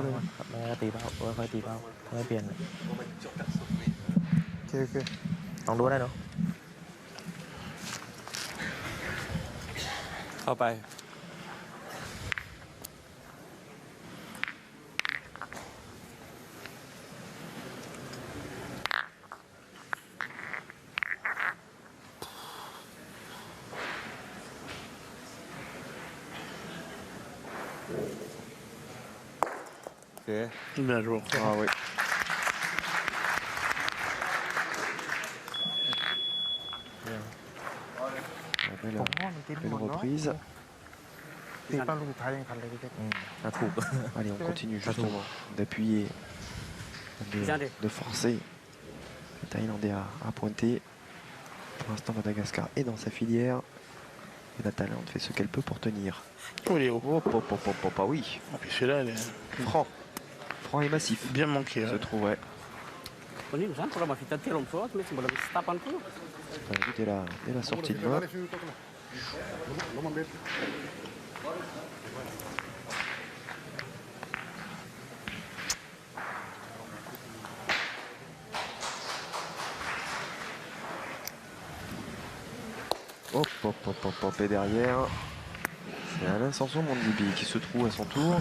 ม่ตีเป้าค่อยตีเป้าค่อยเปลี่ยน โอเคโอเค ลองดูได้เนาะ เข้าไป Bien joué. Ah oui. Belle, ผมว่ามันติด belle หมดเนาะ reprise. ตีเป้าลูกสุดท้ายยังทันเลยพี่แจ็ค ถ้าถูก Allez, on continue justement d'appuyer, de forcer les Thaïlandais à pointer. Pour l'instant, Madagascar est dans sa filière. Et la Thaïlande fait ce qu'elle peut pour tenir. Oh, Léo. Ah oui. Et puis celui-là, elle est Franc et massif. bien manqué. Se trouvait. วันนี้ฉันเรามาฟิตเตอร์ลมโซ่ไม่สมบูรณ์สตาร์ปันกู Dès la sortie de main. Hop, et derrière, c'est C'est Alain Sanson Mondibi qui se trouve à son tour.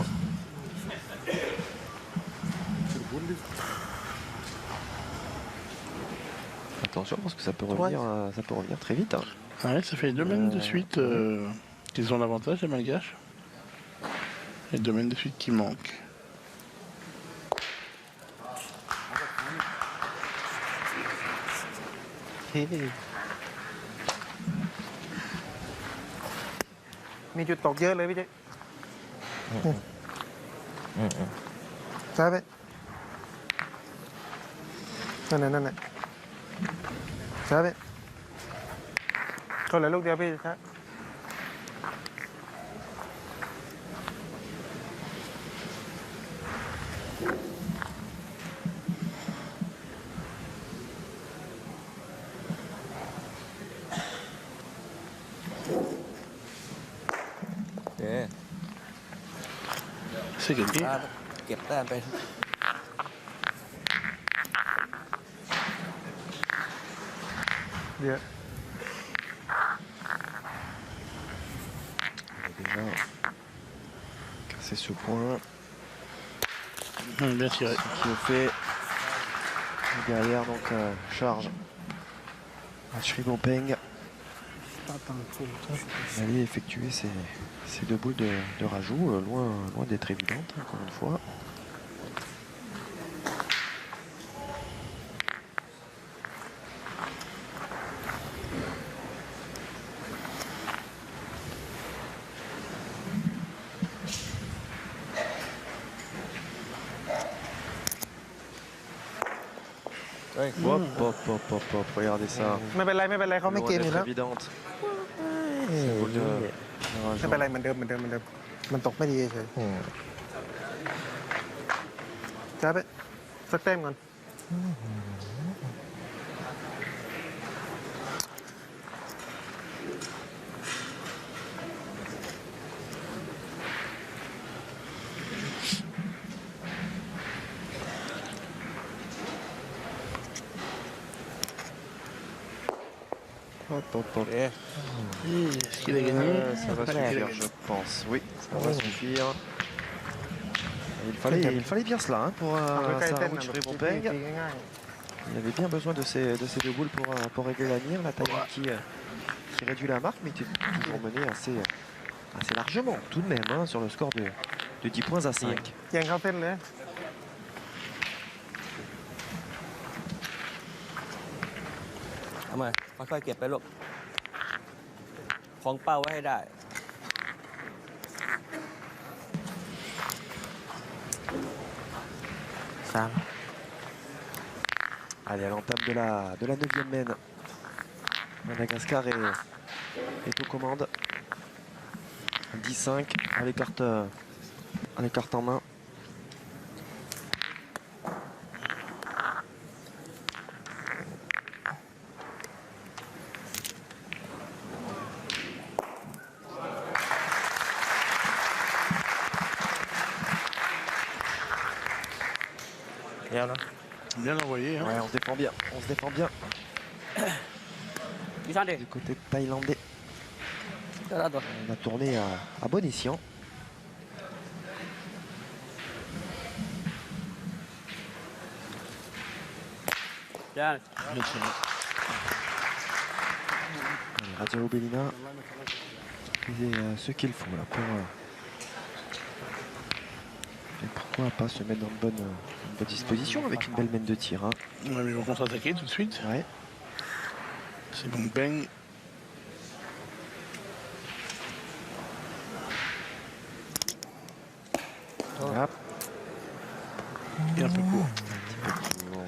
Attention parce que ça peut revenir très vite. Hein. Ouais, ça fait 2 mènes de suite qu'ils ont l'avantage, les Malgaches. Et 2 mènes de suite qui manquent. Hey. มีจุดตกเยอะเลยพี่เจ๊ใช่ไหมนั่นน่ะใช่ไหมก็เหลือลูกเดียวพี่ใช่เอ๊ะ C'est gagné. เก็บแต้มไป เดี๋ยว Déjà cassé ce point. Bien tiré. Qui est fait. Et derrière donc charge. Shri Bompeng allait effectuer ces 2 boules de rajout, loin d'être évidente, encore une fois. Hop, regardez ça. ไม่เป็นไรเขาไม่ Loin เกมอยู่ d'être แล้ว évidente. ไม่เป็นไรเหมือนเดิมมันตกไม่ดีเฉยใช่ไหมสักแต้มก่อน Hop. Est-ce qu'il a gagné Ça va suffire, je pense. Oui, ça va suffire. Il fallait bien cela hein, pour ใกล้ๆเส้น Sarah นะ Shri แบบ Bompeng. ตีง่าย Il avait bien besoin de ces 2 boules pour régler la mire. La Thaïlande qui réduit la marque, mais il était toujours mené assez largement, tout de même, hein, sur le score de 10 points à 5. ๆแย่งเข้าเส้นเลย เอามาค่อยๆเก็บไปลูกคล้องเป้าไว้ให้ได้สาม Allez, à l'entame de la 9e mène. Madagascar est aux commandes. 10-5 à l'écarte en main. Bien envoyé. Hein. Ouais, on se défend bien. Du côté thaïlandais, on a tourné à bon escient. Bien tiré. Rajao Bellina faisait ce qu'il faut là et pourquoi pas se mettre dans une bonne disposition avec une belle mène de tir. Hein. Ouais, mais ils vont contre-attaquer tout de suite. Ouais. C'est Bompeng. Voilà. Et un peu court. Ouais.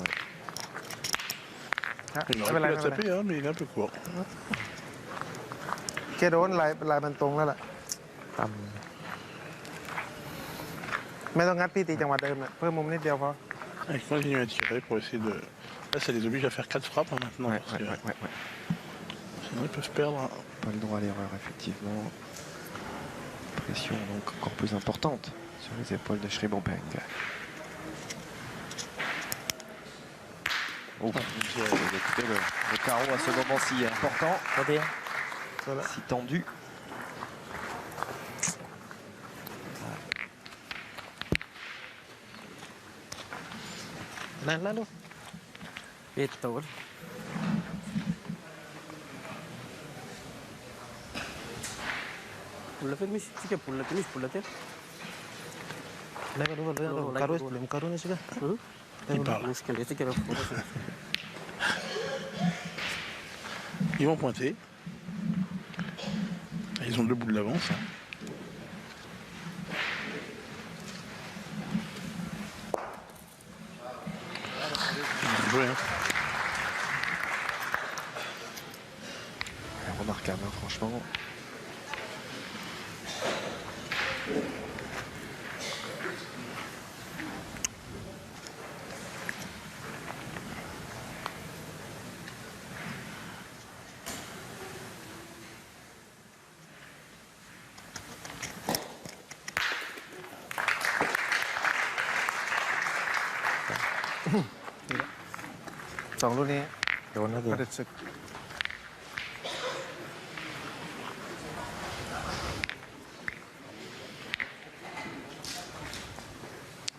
Il aurait pu la taper, hein, mais il est un peu court. แกโดนลายมันตรงแล้วล่ะ ต่ ไม่ต้องงัดพี่ตีจังหวะเดิมน่ะเพิ่มมุมนิดเดียวพอ Il continue à tirer pour essayer de... Là, ça les oblige à faire 4 frappes hein, maintenant. Ouais, parce que ouais. Sinon, ils peuvent perdre. Hein. Pas le droit à l'erreur, effectivement. Pression donc encore plus importante sur les épaules de Shri Bompeng. Oh, écoutez, le carreau à ce moment si important, ำตัวเดียว si tendu. นั่นแล้วลูก Itu. Pulla finish, sige pulla finish, pulla te. นั่นก็ดูเรื่องการุนี่สิครับ Il parle. Mungkin dia kira. Ils vont pointer. Ils ont 2 boules d'avance. Bien joué, hein. Remarquable, hein, franchement. Song รุ่นนี้ โดนนะดิ เผด็จศึก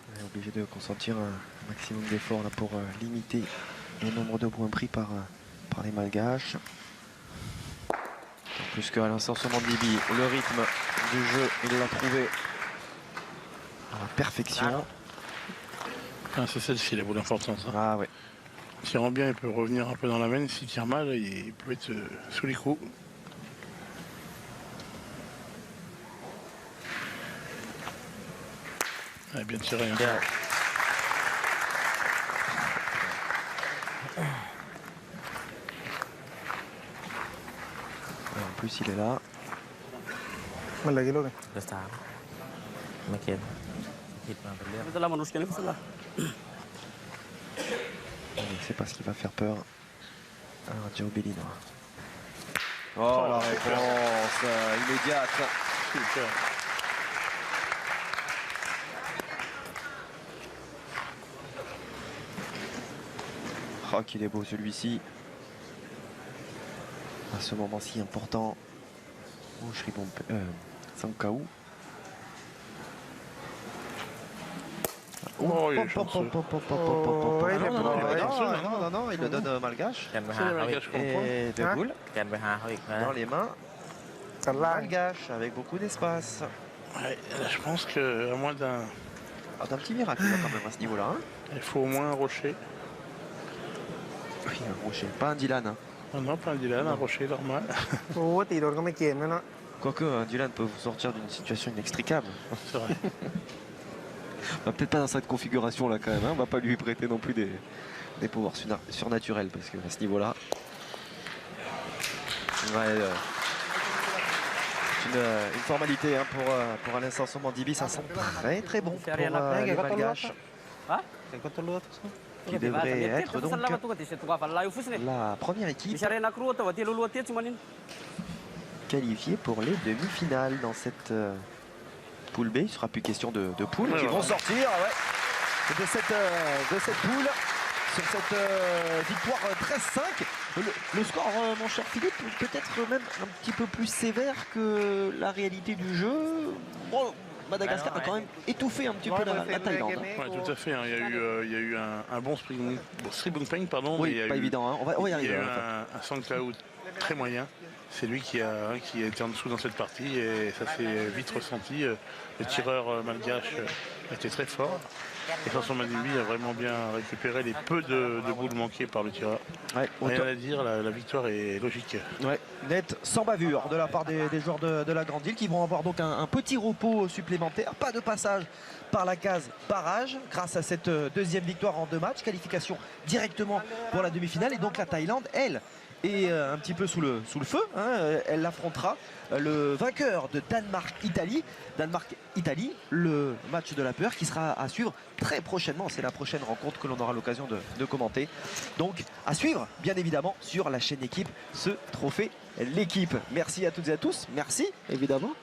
On est obligé de consentir un maximum d'efforts là pour limiter le nombre de points pris par les Malgaches. Plus qu'à l'instant Dibi, le rythme du jeu, il l'a trouvé à la perfection. Ah, c'est celle-ci la boule importante. Hein. Ah ouais. Tirant bien, il peut revenir un peu dans la main. S'il tire mal, il peut être sous les coups. Ah, bien tiré. Hein. Yeah. Et en plus, il est là. มันเหลือกี่ลูกเนี่ย เดือดสามไม่เก็นผิดมาเป็นเรื่อง Itulah manusia ni salah. On ne sait pas ce qui va faire peur à Joe Bellino. Oh, la réponse immédiate. Super. Oh, qu'il est beau celui-ci. À ce moment si important. Oh, Sankaou. Oh, il est chanceux. Non, il le donne Malgache. กันไป C'est หา les เขาอีก Malgaches qu'on prend. Et de boule กันไปหาเขาอีกนะ dans les mains. กันล่าง Malgache avec beaucoup d'espace. Ouais, là, je pense qu'à moins d'un. Ah, d'un petit miracle là, quand même à ce niveau-là. Hein. Il faut au moins un rocher. Oui, un rocher, pas un Dylan. Hein. Non, non, pas un Dylan, un rocher normal. โอ้ตีโดนก็ไม่เกมแล้วเนาะ Quoique un Dylan peut vous sortir d'une situation inextricable. C'est vrai. Bah, peut-être pas dans cette configuration là quand même. Hein. On va pas lui prêter non plus des pouvoirs surnaturels parce que à ce niveau-là. Ouais, c'est une formalité hein, pour Alain Sanson Dibi. Ça sent très très bon pour les Malgaches. แต่ก็ตัวเลือก Qui devrait être donc Salah tu kata tu kafal layu fus ni. la première équipe Bisa rena kru tu wati lulu wati cuman ini. qualifiée pour les demi-finales dans cette poule B. Il sera plus question de poules qui vont sortir ouais, de cette poule sur cette victoire 13-5. Le score, mon cher Philippe, peut-être même un petit peu plus sévère que la réalité du jeu. Bon, Madagascar a quand même étouffé un petit peu la Thaïlande. Ouais, tout à fait. Hein. Il y a eu un bon Sribungpeng, pardon. Oui, mais il y a pas eu, évident. Hein. On va y il y a arriver. eu Hein, un Sankaou très moyen. C'est lui qui a été en dessous dans cette partie et ça s'est vite ressenti. Le tireur malgache était très fort. Et Sanson Dibi a vraiment bien récupéré les peu de boules manquées par le tireur. Ouais, Rien à dire, la victoire est logique. ouais, net, sans bavure de la part des joueurs de la Grande Île qui vont avoir donc un petit repos supplémentaire. Pas de passage par la case barrage grâce à cette deuxième victoire en 2 matchs. Qualification directement pour la demi-finale. Et donc la Thaïlande, elle, est un petit peu sous le feu. Hein. Elle affrontera le vainqueur de Danemark-Italie. Danemark-Italie, le match de la peur qui sera à suivre très prochainement. C'est la prochaine rencontre que l'on aura l'occasion de commenter. Donc à suivre bien évidemment sur la chaîne Équipe ce trophée l'équipe. Merci à toutes et à tous. Merci évidemment.